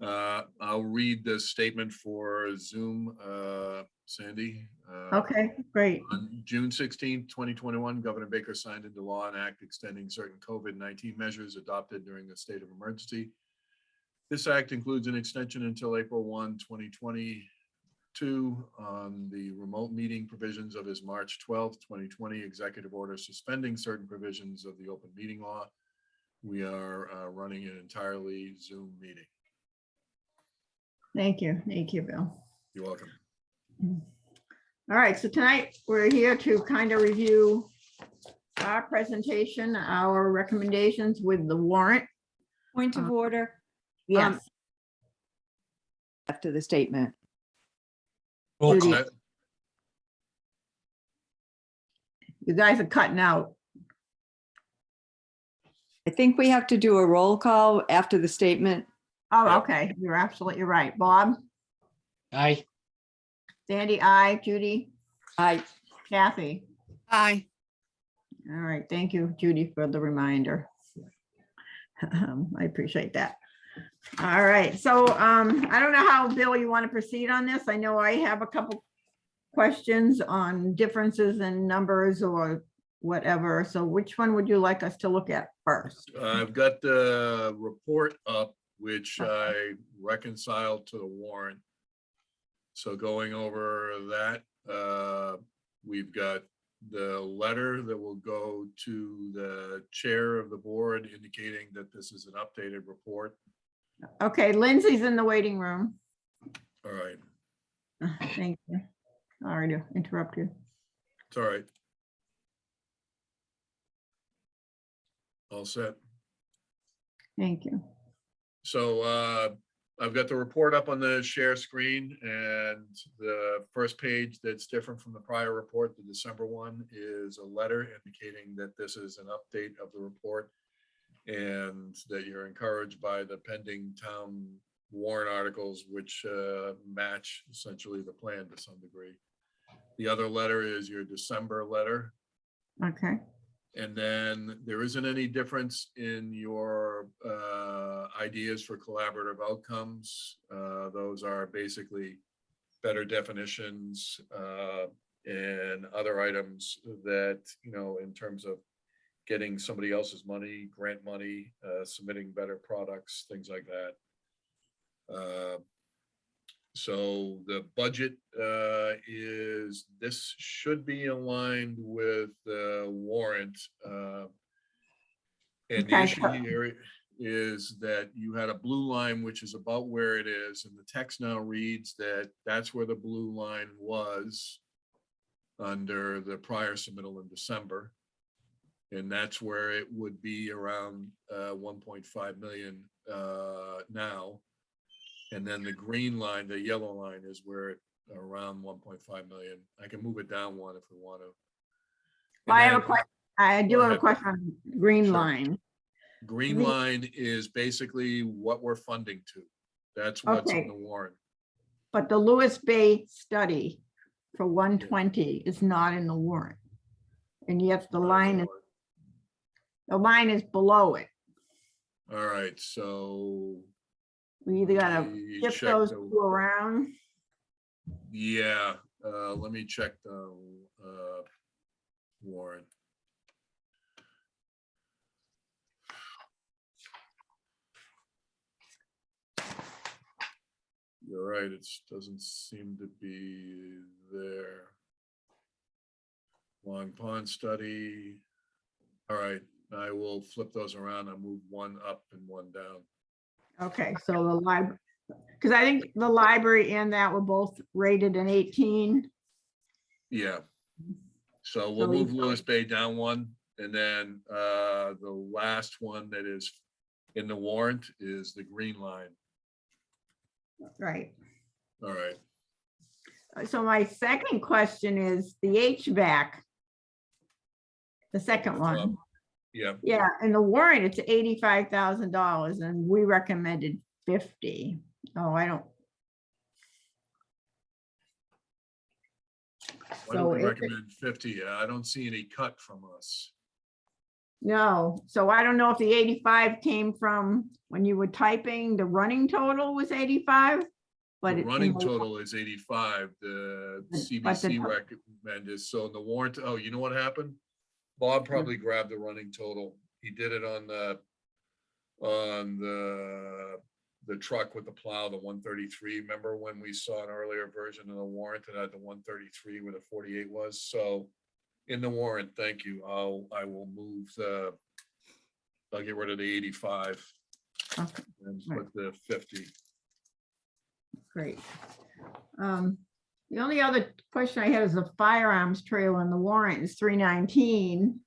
I'll read the statement for Zoom, Sandy. Okay, great. On June 16, 2021, Governor Baker signed into law an act extending certain COVID-19 measures adopted during the state of emergency. This act includes an extension until April 1, 2022 on the remote meeting provisions of his March 12, 2020 executive order suspending certain provisions of the open meeting law. We are running an entirely Zoom meeting. Thank you, Bill. You're welcome. All right, so tonight we're here to kind of review our presentation, our recommendations with the warrant. Point of order Yes, after the statement. Judy. You guys are cutting out. I think we have to do a roll call after the statement. Oh, Yep. okay, you're absolutely right. Bob, Aye. Sandy, I, Judy, Aye. Kathy. Aye. All right, thank you, Judy, for the reminder. I appreciate that. All right, so I don't know how, Bill, you want to proceed on this. I know I have a couple questions on differences in numbers or whatever. So which one would you like us to look at first? I've got the report up, which I reconciled to the warrant. So going over that, we've got the letter that will go to the chair of the board indicating that this is an updated report. Okay, Lindsay's in the waiting room. All right, Thank you. Sorry to interrupt you. it's all right. All set. Thank you. So I've got the report up on the share screen, and the first page that's different from the prior report, the December one, is a letter indicating that this is an update of the report and that you're encouraged by the pending town warrant articles, which match essentially the plan to some degree. The other letter is your December letter. Okay, And then there isn't any difference in your ideas for collaborative outcomes. Those are basically better definitions and other items that, you know, in terms of getting somebody else's money, grant money, submitting better products, things like that. So the budget is, this should be aligned with the warrant. And the Okay. issue here is that you had a blue line, which is about where it is, and the text now reads that that's where the blue line was under the prior submittal in December. And that's where it would be around 1.5 million now. And then the green line, the yellow line, is where it around 1.5 million. I can move it down one if we want to. well, I have a And then question. I do Go have a ahead. question on green Sure. line. green the- line is basically what we're funding to. That's what's in Okay. the warrant. But the Lewis Bay study for 120 is not in the warrant. And yet the line is below it. All right, so We either gotta we shift check those the- two around. yeah, let me check the warrant. You're right, it doesn't seem to be there. Long Pond study. All right, I will flip those around. I'll move one up and one down. Okay, so the library, because I think the library and that were both rated an 18. Yeah. So we'll So we- move Lewis Bay down one, and then the last one that is in the warrant is the green line. Right. All right. So my second question is the HVAC. The second one. Yeah, Yeah, in the warrant, it's $85,000 and we recommended 50. Oh, I don't. why don't So we if it- recommend 50? I don't see any cut from us. No, so I don't know if the 85 came from when you were typing, the running total was 85. But The it- running total is 85, the But the CBC to- recommended, so in the warrant, oh, you know what happened? Bob probably grabbed the running total, he did it on the truck with the plow, the 133, remember when we saw an earlier version of the warrant that had the 133 where the 48 was, so in the warrant, thank you, I will move I'll get rid of the 85 Okay, and Right. put the 50. great. The only other question I had is the firearms trail in the warrant is 319.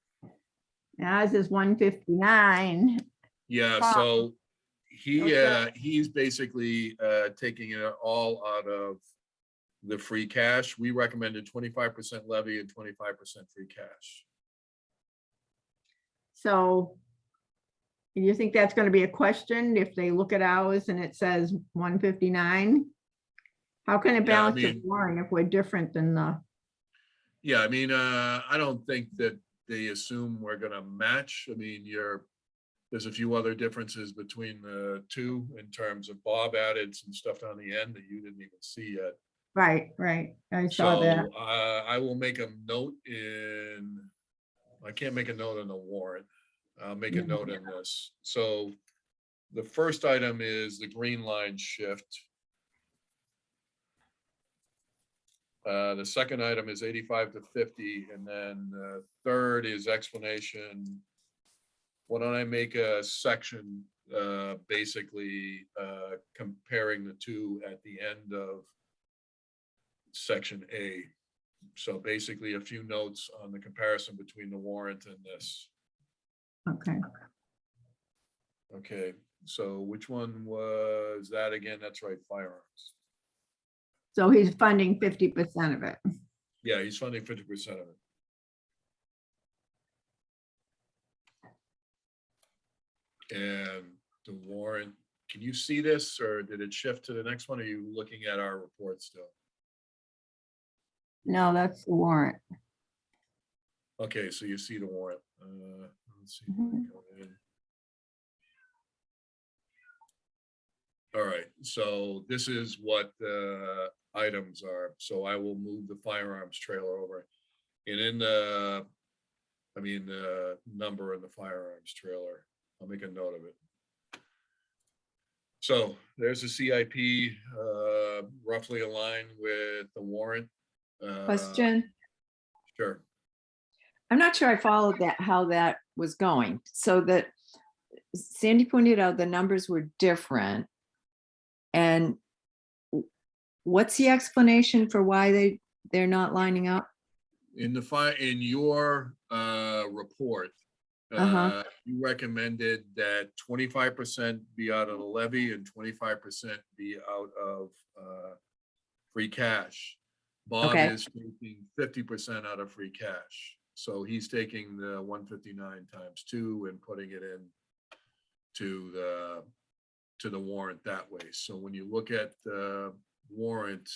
As is 159. Yeah, Wow. so Okay. he's basically taking it all out of the free cash. We recommended 25% levy and 25% free cash. So do you think that's going to be a question if they look at ours and it says 159? How can it Yeah, I balance the mean- warrant if we're different than the, Yeah, I mean, I don't think that they assume we're gonna match. I mean, there's a few other differences between the two in terms of Bob added some stuff on the end that you didn't even see yet. right, I saw So that. I will make a note I can't make a note on the warrant. I'll make a Mhm. note in this. So the first item is the green line shift. The second item is 85 to 50, and then the third is explanation. Why don't I make a section, basically, comparing the two at the end of section A. So basically a few notes on the comparison between the warrant and this. Okay, Okay, so which one was that again? That's right, firearms. so he's funding 50% of it. Yeah, he's funding 50% of it. And the warrant, can you see this or did it shift to the next one? Are you looking at our report still? No, that's the warrant. Okay, so you see the warrant. Let's see. if I go in. All right, so this is what the items are. So I will move the firearms trailer over. And in the number in the firearms trailer, I'll make a note of it. So there's a CIP, roughly aligned with the warrant. Question. Sure. I'm not sure I followed that, how that was going. So that Sandy pointed out the numbers were different. And what's the explanation for why they're not lining up? In your report, Uh-huh. you recommended that 25% be out of the levy and 25% be out of free cash. Bob Okay. is taking 50% out of free cash. So he's taking the 159 times 2 and putting it in to the warrant that way. So when you look at the warrant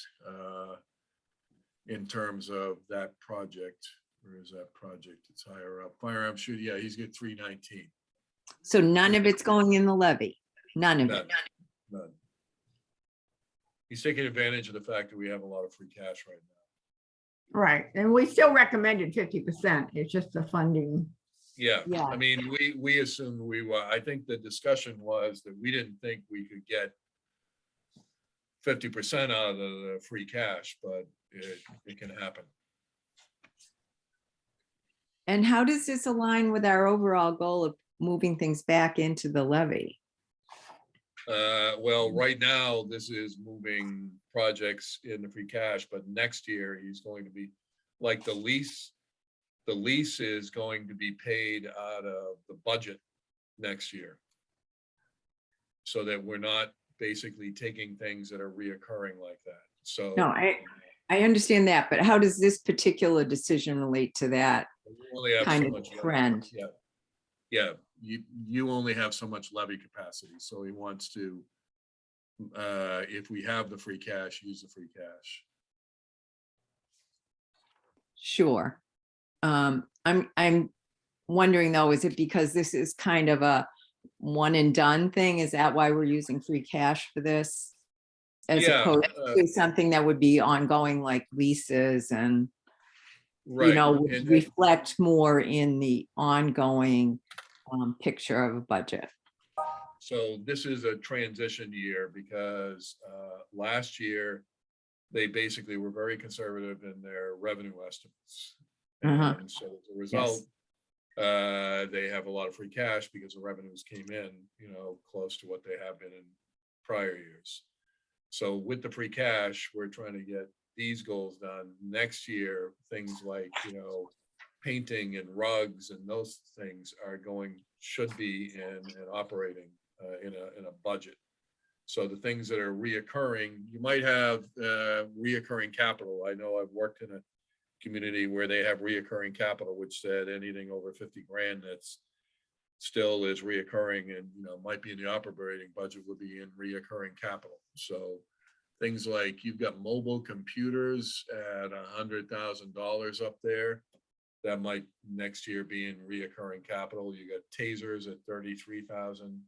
in terms of that project, where is that project? It's higher up. Firearms shoot, yeah, he's got 319. So none of it's going in the levy, none of None, it. none. He's taking advantage of the fact that we have a lot of free cash right now. Right, and we still recommended 50%. It's just the funding. Yeah, Yeah. I mean, we assumed we were, I think the discussion was that we didn't think we could get 50% out of the free cash, but it can happen. And how does this align with our overall goal of moving things back into the levy? Well, right now, this is moving projects in the free cash, but next year he's going to be, like the lease is going to be paid out of the budget next year. So that we're not basically taking things that are reoccurring like that, so. No, I understand that, but how does this particular decision relate to that? We only have kind so of much levy. trend. Yeah, yeah, you only have so much levy capacity, so he wants to, if we have the free cash, use the free cash. Sure. I'm wondering though, is it because this is kind of a one and done thing? Is that why we're using free cash for this? As Yeah, opposed to something that would be ongoing like leases and, you right. know, would And reflect more in the ongoing picture of a budget. so this is a transition year because last year, they basically were very conservative in their revenue estimates. Uh-huh. And so as a result, they have a lot of free cash because the revenues came in, you know, close to what they have been in prior years. So with the free cash, we're trying to get these goals done. Next year, things like, you know, painting and rugs and those things are should be in operating in a budget. So the things that are reoccurring, you might have reoccurring capital. I know I've worked in a community where they have reoccurring capital, which said anything over 50 grand that's still is reoccurring and, you know, might be in the operating budget would be in reoccurring capital. So things like you've got mobile computers at $100,000 up there. That might next year be in reoccurring capital. You got tasers at 33,000.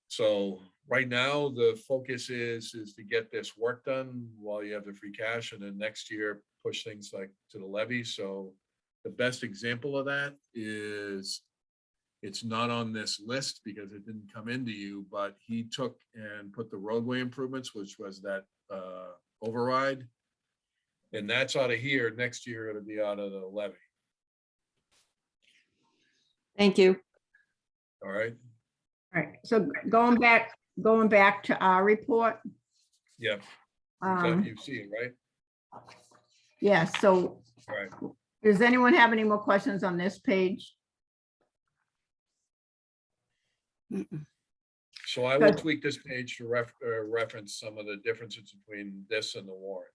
So right now, the focus is to get this work done while you have the free cash, and then next year push things like to the levy. So the best example of that is it's not on this list because it didn't come into you, but he took and put the roadway improvements, which was that override. And that's out of here. Next year, it'll be out of the levy. Thank you. All right. All right, so going back to our report. Yeah. You see it, right? Yeah, so All right. does anyone have any more questions on this page? So I will Good. tweak this page to reference some of the differences between this and the warrant.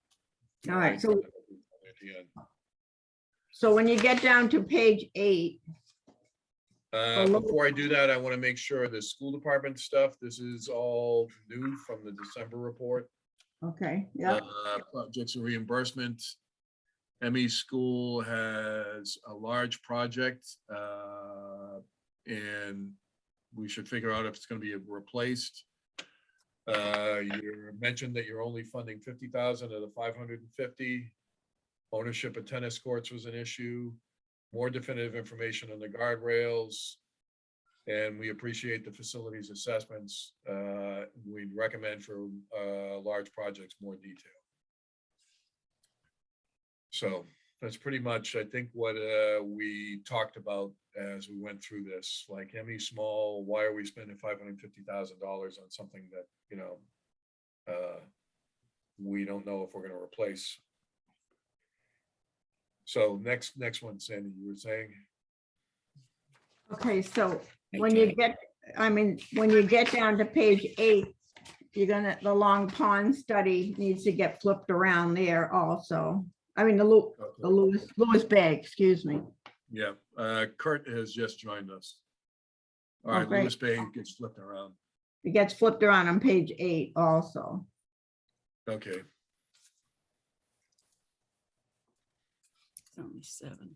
All right, so At the end. So when you get down to page 8, Before I do that, I want to make sure the school department stuff, this is all new from the December report. okay, yeah, Projects and reimbursement. ME School has a large project, and we should figure out if it's going to be replaced. You mentioned that you're only funding 50,000 of the 550. Ownership of tennis courts was an issue. More definitive information on the guardrails. And we appreciate the facilities assessments. We'd recommend for large projects, more detail. So that's pretty much, I think, what we talked about as we went through this, like ME Small, why are we spending $550,000 on something that, you know, we don't know if we're going to replace. So next one, Sandy, you were saying? okay, so when you get, when you get down to page 8, the Long Pond study needs to get flipped around there also. I mean, the Lewis Bay, excuse me. Yeah, Kurt has just joined us. All right, great. Lewis Bay gets flipped around. It gets flipped around on page 8 also. Okay, It's only 7.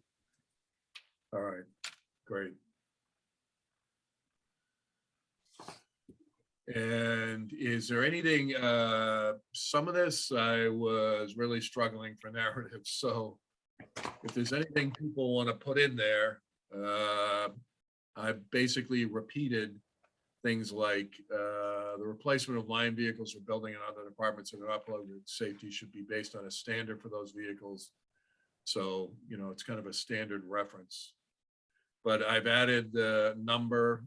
all right, great. And is there anything, some of this I was really struggling for narrative, so if there's anything people want to put in there, I basically repeated things like the replacement of line vehicles for building and other departments that are uploaded safety should be based on a standard for those vehicles. So, you know, it's kind of a standard reference. But I've added the number,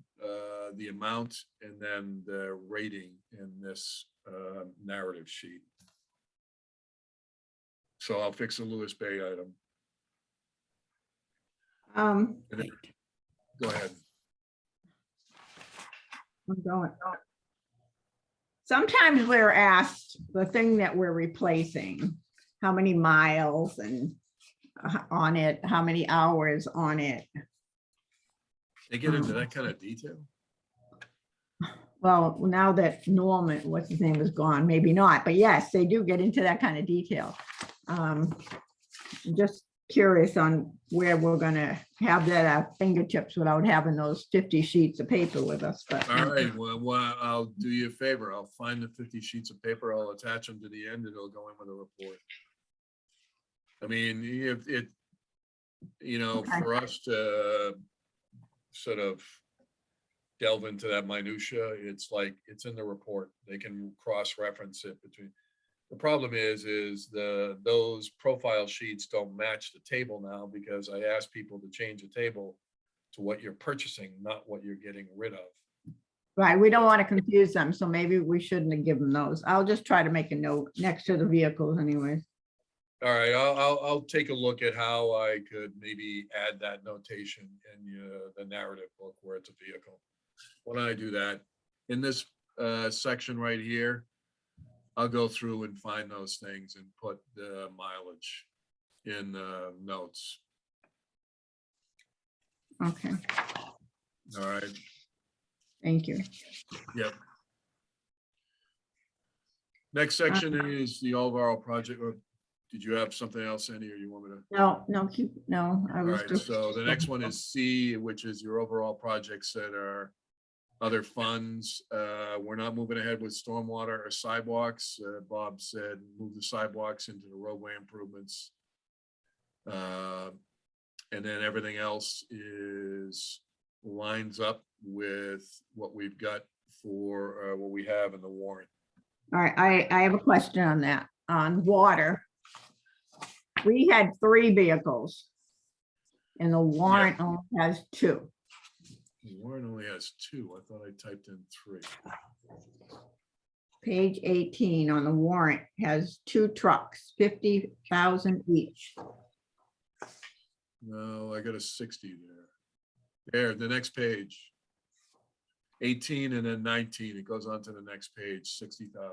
the amount, and then the rating in this narrative sheet. So I'll fix the Lewis Bay item. And then- Go ahead. I'm going. Sometimes we're asked the thing that we're replacing, how many miles and on it, how many hours on it. They get into that kind of detail? Well, now that Norman, what's his name, is gone, maybe not, but yes, they do get into that kind of detail. Just curious on where we're gonna have that at our fingertips without having those 50 sheets of paper with us, but. All right, well, I'll do you a favor. I'll find the 50 sheets of paper. I'll attach them to the end and it'll go in with a report. I mean, if it, Okay. for us to sort of delve into that minutia, it's like, it's in the report. They can cross-reference it between. The problem is those profile sheets don't match the table now because I asked people to change the table to what you're purchasing, not what you're getting rid of. Right, we don't want to confuse them, so maybe we shouldn't have given those. I'll just try to make a note next to the vehicles anyways. All right, I'll take a look at how I could maybe add that notation in the narrative book where it's a vehicle. Why don't I do that? In this section right here, I'll go through and find those things and put the mileage in the notes. Okay, All right, thank you. yep. Next section is the overall project. Or did you have something else, Andy, or you want me to? No, I All was right, just. so the next one is C, which is your overall projects that are other funds. We're not moving ahead with stormwater or sidewalks. Bob said, move the sidewalks into the roadway improvements. And then everything else lines up with what we've got for what we have in the warrant. All right, I have a question on that, on water. We had 3 vehicles. And the warrant only has 2. The warrant only has 2. I thought I typed in 3. Page 18 on the warrant has 2 trucks, 50,000 each. No, I got a 60 there. There, the next page. 18 and then 19, it goes on to the next page, 60,000.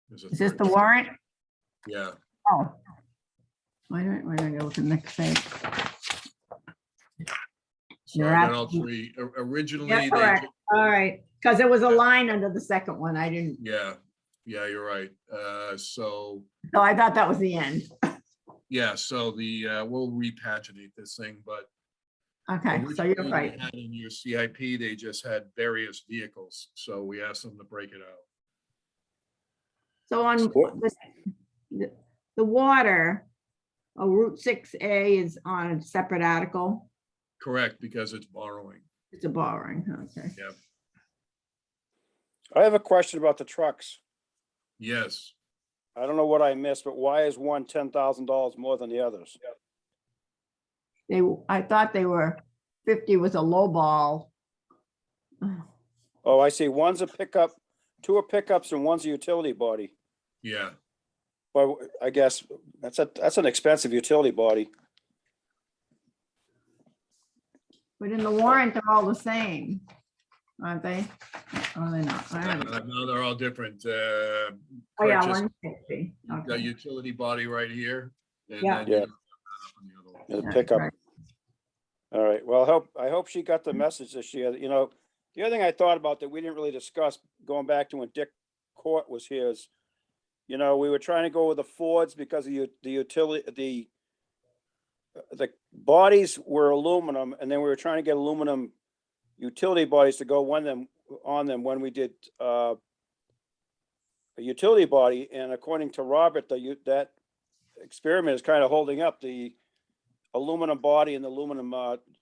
There's a Is this the third. warrant? Yeah, Oh. Why don't I go to the next page? so You're I got all absolutely- 3. Originally, Yeah, they correct. All right, because there was a line under the second one. I didn't, yeah, you're right. So, so I thought that was the end. yeah, so we'll repaginate this thing, but Okay, so you're originally they right. had in your CIP, they just had various vehicles, so we asked them to break it out. So on the water, Route 6A is on a separate article. Correct, because it's borrowing. It's a borrowing, okay. I have a question about the trucks. Yes, I don't know what I missed, but why is one $10,000 more than the others? I thought they were 50 was a low ball. Oh, I see. One's a pickup, 2 are pickups and one's a utility body. yeah. Well, I guess that's an expensive utility body. But in the warrant, they're all the same, aren't they? Oh, they're not. All right. No, they're all different. Oh, yeah, Purchase 150. the Okay. utility body right here. And Yeah. then you Yeah. don't have that on the other one. The Right, pickup. right. All right. Well, I hope she got the message this year. The other thing I thought about that we didn't really discuss, going back to when Dick Court was here, is, we were trying to go with the Fords because of the utility, the bodies were aluminum, and then we were trying to get aluminum utility bodies to go on them when we did a utility body. And according to Robert, that experiment is kind of holding up. The aluminum body and the aluminum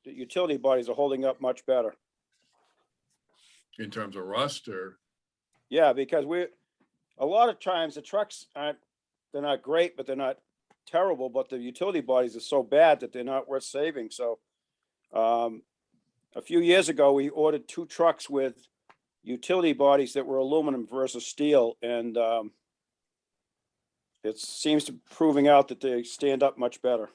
utility bodies are holding up much better. In terms of rust or, Yeah, because a lot of times the trucks they're not great, but they're not terrible, but the utility bodies are so bad that they're not worth saving. So a few years ago, we ordered 2 trucks with utility bodies that were aluminum versus steel. And it seems to proving out that they stand up much better.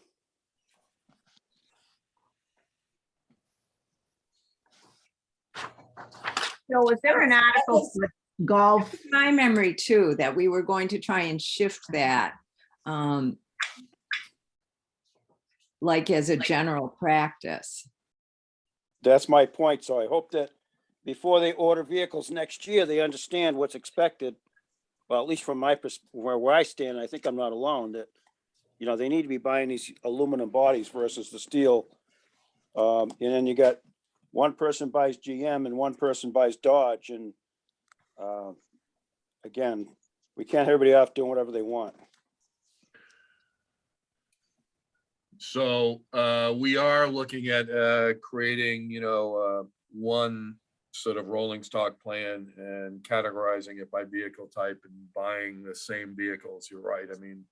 So was there an article for golf? My memory too, that we were going to try and shift that. Like as a general practice. That's my point. So I hope that before they order vehicles next year, they understand what's expected. Well, at least from my perspective, where I stand, I think I'm not alone, that you know, they need to be buying these aluminum bodies versus the steel. And then you got one person buys GM and one person buys Dodge, and again, we can't have everybody off doing whatever they want. So we are looking at creating, one sort of rolling stock plan and categorizing it by vehicle type and buying the same vehicles. You're right. I mean,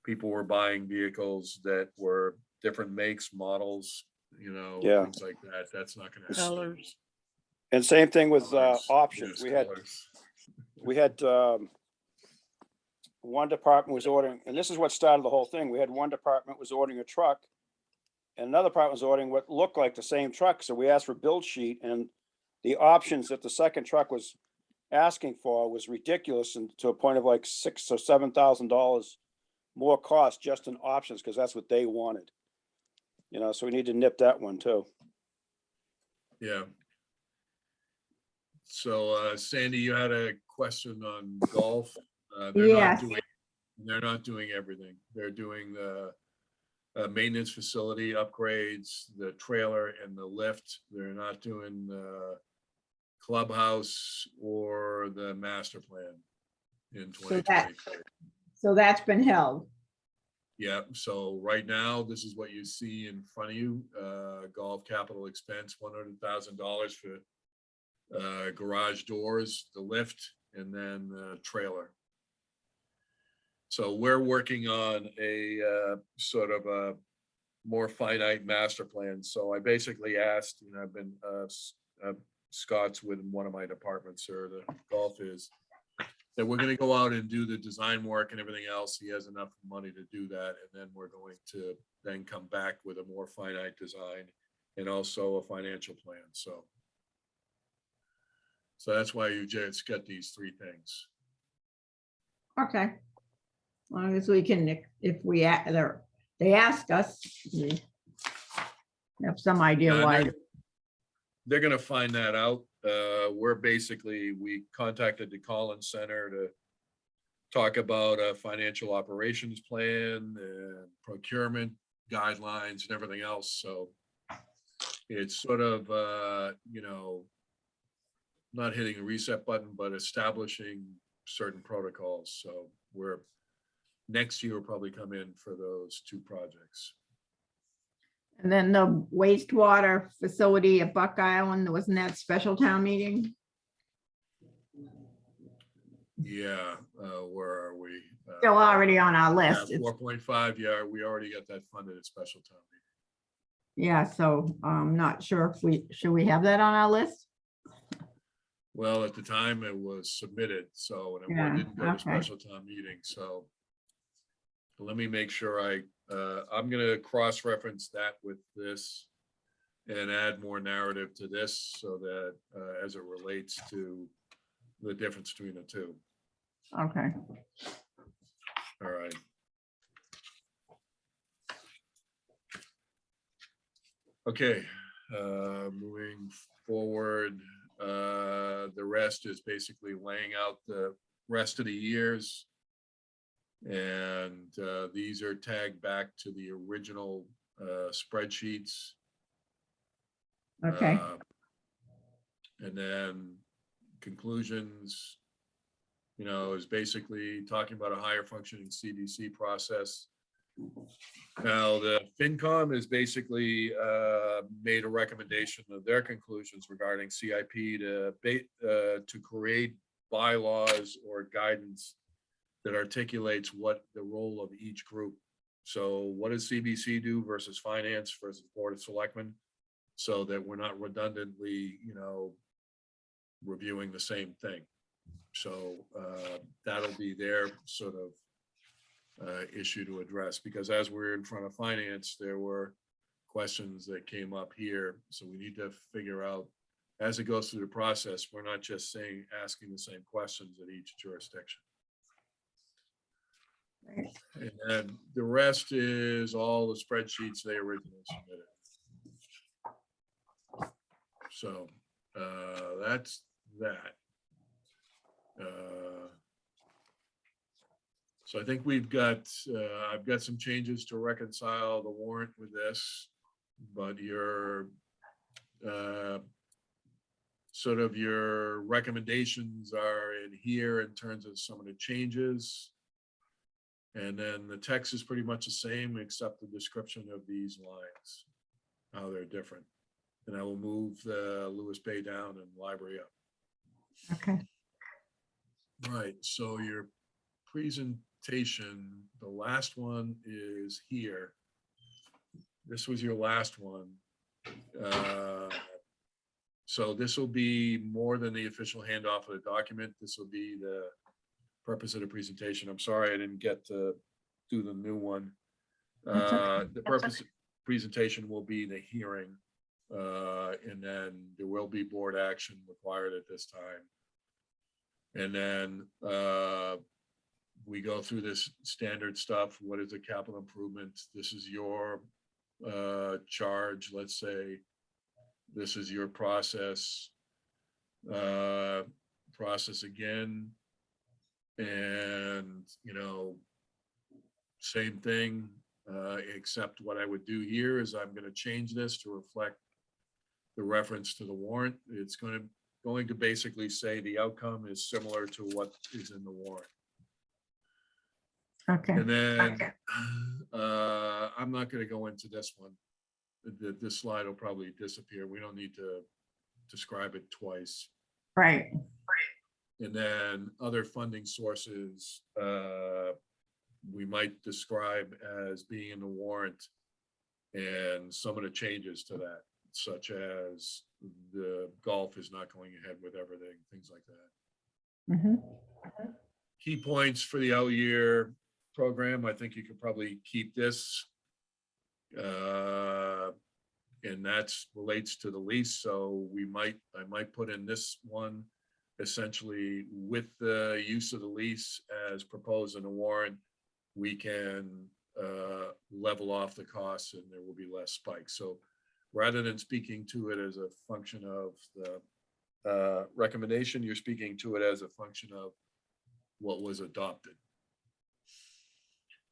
people were buying vehicles that were different makes, models, Yeah. things like that. That's not gonna happen. Colors. And same thing with Colors, options. yes, We had one department was ordering, and this is what started the whole thing. We had one department was ordering a truck, and another department was ordering what looked like the same truck. So we asked for build sheet, and the options that the second truck was asking for was ridiculous, and to a point of like $6,000 or $7,000 more cost just in options, because that's what they wanted. So we need to nip that one too. Yeah. So Sandy, you had a question on golf. Yes. They're not doing everything. They're doing the maintenance facility upgrades, the trailer and the lift. They're not doing the clubhouse or the master plan in So that- 2023. So that's been held. Yeah, so right now, this is what you see in front of you, golf capital expense, $100,000 for garage doors, the lift, and then the trailer. So we're working on a sort of a more finite master plan. So I basically asked, I've been, Scott's with one of my departments, or the golf is, that we're gonna go out and do the design work and everything else. He has enough money to do that. And then we're going to then come back with a more finite design and also a financial plan. So that's why you just got these three things. Okay. As long as we can, if they ask us, we have some idea Yeah, why. They're gonna find that out. We contacted the Collins Center to talk about a financial operations plan and procurement guidelines and everything else. So it's sort of, not hitting a reset button, but establishing certain protocols. So next year will probably come in for those two projects. And then the wastewater facility at Buck Island, wasn't that special town meeting? Yeah, where are we? Still already on our list. It's- 4.5, yeah, we already got that funded at special town meeting. Yeah, so I'm not sure if should we have that on our list? Well, at the time it was submitted, so and Yeah, it didn't go to okay. special town meeting, so. Let me make sure I'm gonna cross-reference that with this and add more narrative to this so that as it relates to the difference between the two. Okay. All right. Okay, moving forward, the rest is basically laying out the rest of the years. And these are tagged back to the original spreadsheets. Okay. And then conclusions, is basically talking about a higher functioning CDC process. Now, the FinCom has basically made a recommendation of their conclusions regarding CIP to create bylaws or guidance that articulates what the role of each group. So what does CBC do versus finance versus Board of Selectmen? So that we're not redundantly, reviewing the same thing. So that'll be their sort of issue to address, because as we're in front of finance, there were questions that came up here. So we need to figure out, as it goes through the process, we're not just asking the same questions at each jurisdiction. And then the rest is all the spreadsheets they originally submitted. So that's that. So I think we've got, I've got some changes to reconcile the warrant with this, but your, sort of your recommendations are in here in terms of some of the changes. And then the text is pretty much the same, except the description of these lines, how they're different. And I will move the Lewis Bay down and library up. Okay, Right, so your presentation, the last one is here. This was your last one. So this will be more than the official handoff of the document. This will be the purpose of the presentation. I'm sorry I didn't get to do the new one. That's okay. The purpose of presentation will be the hearing. And then there will be board action required at this time. And then we go through this standard stuff. What is a capital improvement? This is your charge, let's say. This is your process. Process again. And, you know, same thing, except what I would do here is I'm going to change this to reflect the reference to the warrant. It's going to basically say the outcome is similar to what is in the warrant. okay. And then Okay. I'm not going to go into this one. This slide will probably disappear. We don't need to describe it twice. Right, And then other funding sources, we might describe as being in the warrant and some of the changes to that, such as the golf is not going ahead with everything, things like that. mhm, Key points for the out year program, I think you could probably keep this. And that's relates to the lease, so I might put in this one essentially with the use of the lease as proposed in the warrant, we can level off the costs and there will be less spikes. So rather than speaking to it as a function of the recommendation, you're speaking to it as a function of what was adopted.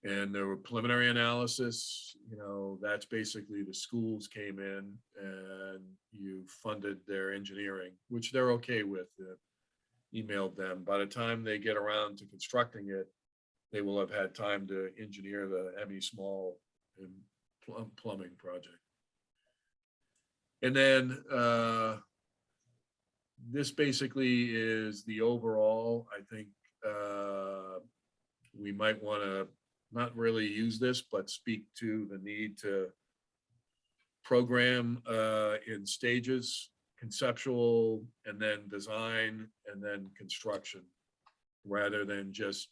And there were preliminary analysis, you know, that's basically the schools came in and you funded their engineering, which they're okay with. Emailed them. By the time they get around to constructing it, they will have had time to engineer the heavy, small, and plumbing project. And then this basically is the overall. I think we might want to not really use this, but speak to the need to program in stages, conceptual, and then design, and then construction, rather than just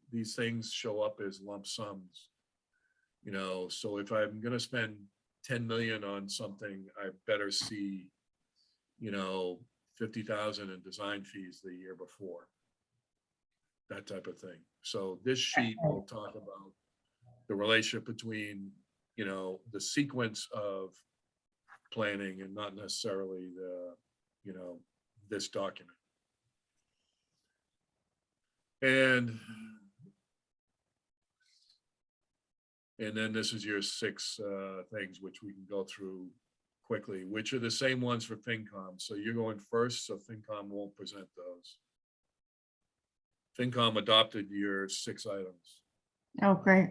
these things show up as lump sums. You know, so if I'm going to spend 10 million on something, I better see, you know, 50,000 in design fees the year before. That type of thing. So this sheet will talk about the relationship between, you know, the sequence of planning and not necessarily the, you know, this document. And then this is your 6 things, which we can go through quickly, which are the same ones for FinCom. So you're going first, so FinCom won't present those. FinCom adopted your 6 items. oh, great,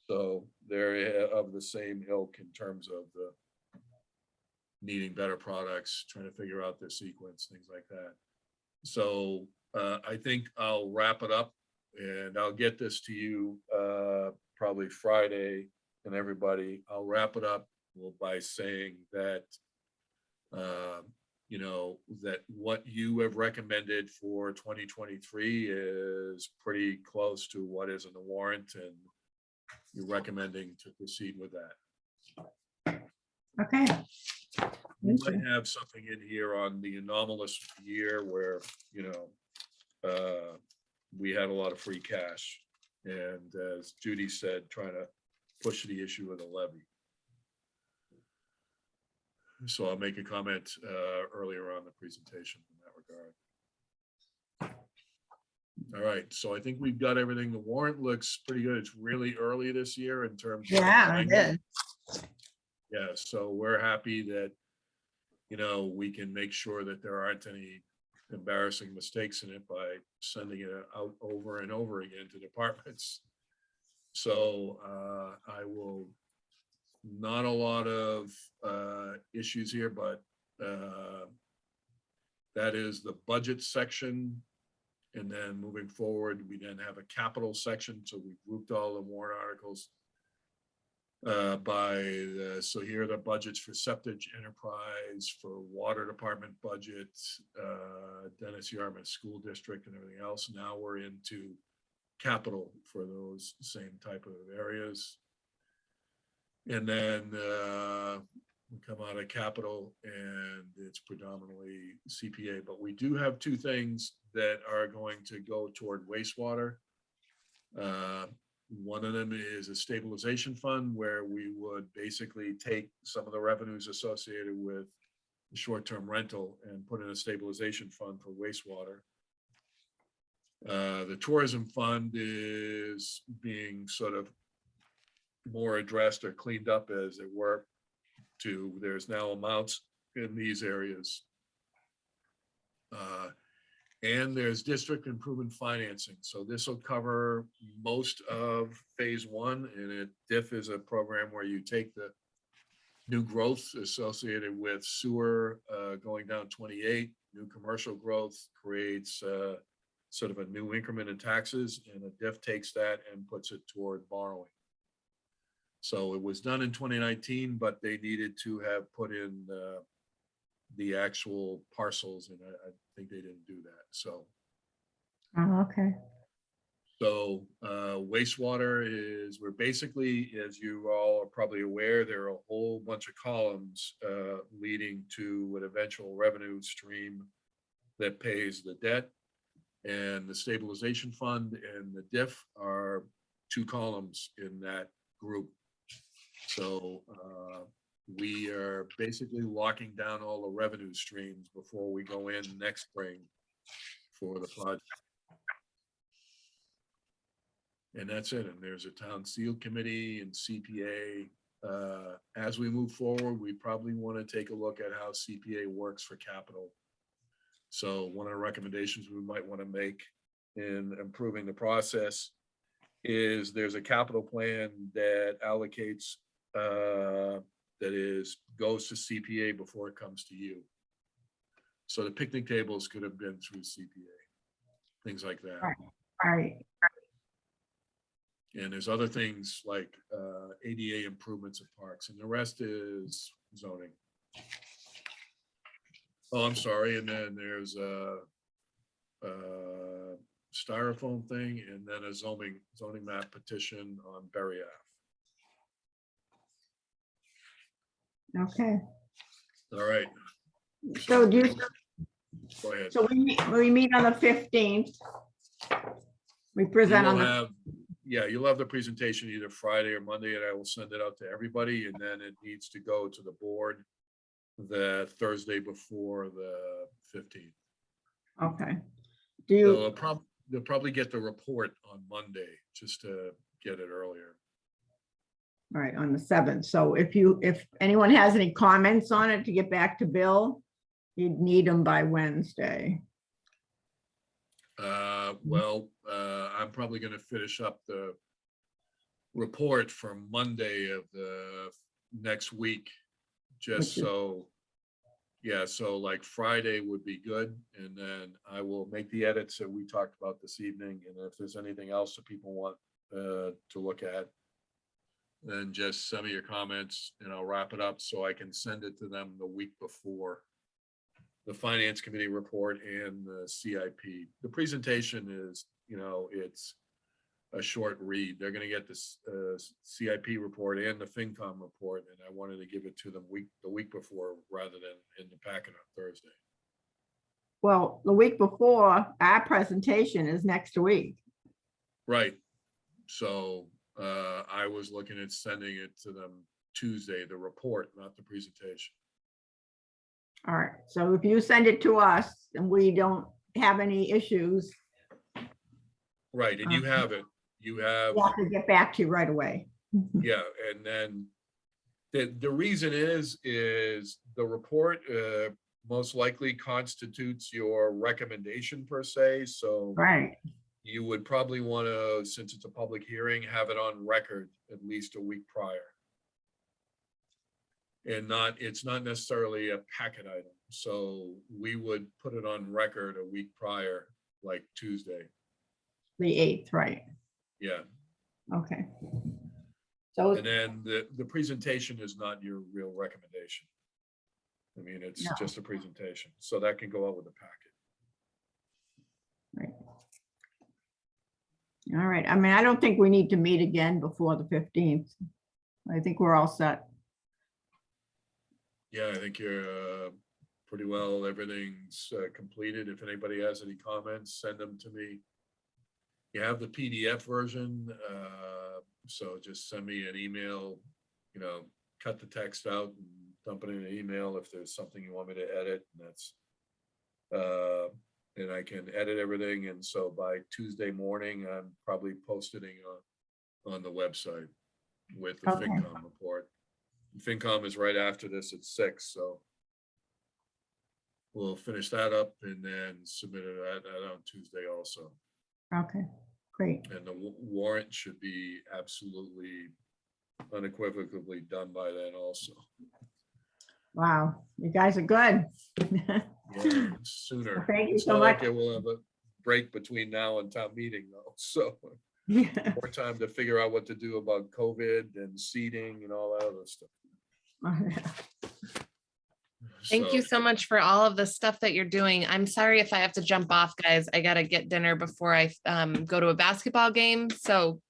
So they're of the same ilk in terms of the needing better products, trying to figure out their sequence, things like that. So I think I'll wrap it up and I'll get this to you probably Friday and everybody. I'll wrap it up by saying that, you know, that what you have recommended for 2023 is pretty close to what is in the warrant, and you're recommending to proceed with that. okay. We Thank might have something in here on the anomalous year where, you know, we had a lot of free cash. And as Judy said, trying to push the issue of the levy. So I'll make a comment earlier on the presentation in that regard. All right, so I think we've got everything. The warrant looks pretty good. It's really early this year in terms of. Yeah, it language. is. Yeah, so we're happy that, we can make sure that there aren't any embarrassing mistakes in it by sending it out over and over again to departments. So I will, not a lot of issues here, but that is the budget section. And then moving forward, we then have a capital section. So we grouped all the warrant articles so here are the budgets for septic enterprise, for water department budget, Dennis Yarmouth School District and everything else. Now we're into capital for those same type of areas. And then we come out of capital and it's predominantly CPA, but we do have two things that are going to go toward wastewater. One of them is a stabilization fund where we would basically take some of the revenues associated with the short-term rental and put in a stabilization fund for wastewater. The tourism fund is being sort of more addressed or cleaned up, as it were, there's now amounts in these areas. And there's district improvement financing. So this will cover most of phase one, and DIF is a program where you take the new growth associated with sewer going down 28, new commercial growth creates sort of a new increment in taxes, and a DIF takes that and puts it toward borrowing. So it was done in 2019, but they needed to have put in the actual parcels, and I think they didn't do that. So Okay. Wastewater is, we're basically, as you all are probably aware, there are a whole bunch of columns leading to an eventual revenue stream that pays the debt, and the stabilization fund and the DIF are two columns in that group. So we are basically locking down all the revenue streams before we go in next spring for the project. And that's it. And there's a town seal committee and CPA. As we move forward, we probably want to take a look at how CPA works for capital. So one of the recommendations we might want to make in improving the process is there's a capital plan that allocates goes to CPA before it comes to you. So the picnic tables could have been through CPA, things like that. All right. And there's other things like ADA improvements of parks, and the rest is zoning. Oh, I'm sorry. And then there's a styrofoam thing, and then a zoning map petition on Berry Ave. Okay. All right. So do you, Go ahead. so we meet on the 15th. We present on the, You'll have the presentation either Friday or Monday, and I will send it out to everybody, and then it needs to go to the board the Thursday before the 15th. okay. Do you, They'll probably get the report on Monday, just to get it earlier. all right, on the 7th. So if anyone has any comments on it to get back to Bill, you'd need them by Wednesday. I'm probably going to finish up the report for Monday of the next week, just so, so like Friday would be good. And then I will make the edits that we talked about this evening. And if there's anything else that people want to look at, then just send me your comments and I'll wrap it up so I can send it to them the week before the finance committee report and the CIP. The presentation is, it's a short read. They're going to get this CIP report and the FinCom report, and I wanted to give it to them the week before rather than in the packet on Thursday. Well, the week before our presentation is next week. Right. So I was looking at sending it to them Tuesday, the report, not the presentation. All right, so if you send it to us and we don't have any issues, Right, and you have it. You have, We'll have to get back to you right away. yeah, and then the reason is the report most likely constitutes your recommendation per se, so Right, you would probably want to, since it's a public hearing, have it on record at least a week prior. And it's not necessarily a packet item, so we would put it on record a week prior, like Tuesday, the 8th, right, yeah. okay. So, And then the presentation is not your real recommendation. I mean, it's No. just a presentation, so that can go out with the packet. right. All right, I mean, I don't think we need to meet again before the 15th. I think we're all set. Yeah, I think you're pretty well, everything's completed. If anybody has any comments, send them to me. You have the PDF version, so just send me an email, cut the text out and dump it in an email if there's something you want me to edit, and that's, and I can edit everything, and so by Tuesday morning, I'm probably posting on the website with the Okay. FinCom report. FinCom is right after this at 6, so we'll finish that up and then submit it on Tuesday also. Okay, great. And the warrant should be absolutely unequivocally done by then also. Wow, you guys are good. Yeah, sooner. Thank you It's so not like much. We'll have a break between now and town meeting though, so more time to figure out what to do about COVID and seating and all that other stuff. Thank you So, so much for all of the stuff that you're doing. I'm sorry if I have to jump off, guys. I gotta get dinner before I go to a basketball game. So,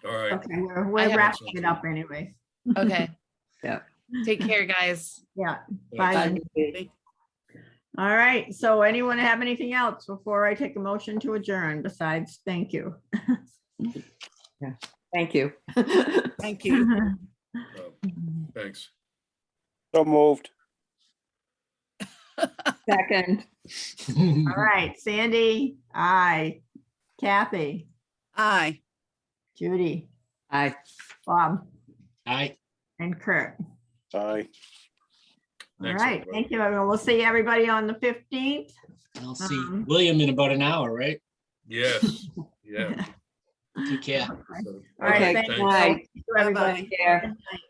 all right. Okay, we're I we're have- wrapping it up anyway. okay. Yeah. Take care, guys. Yeah, Thanks. bye. All right, so anyone have anything else before I take a motion to adjourn besides thank you? Thank you. Thank you. Thanks. So moved. Second. All right, Sandy, aye. Kathy, Aye. Judy, Aye. Bob, Aye. and Kurt. Aye. All Thanks, right, everybody. thank you, everyone. We'll see everybody on the 15th. I'll see Um, William in about an hour, right? Yes, yeah. Take care. So, All right, Okay, thank good you. night. Thank you, everybody. Bye-bye. Care. Good night.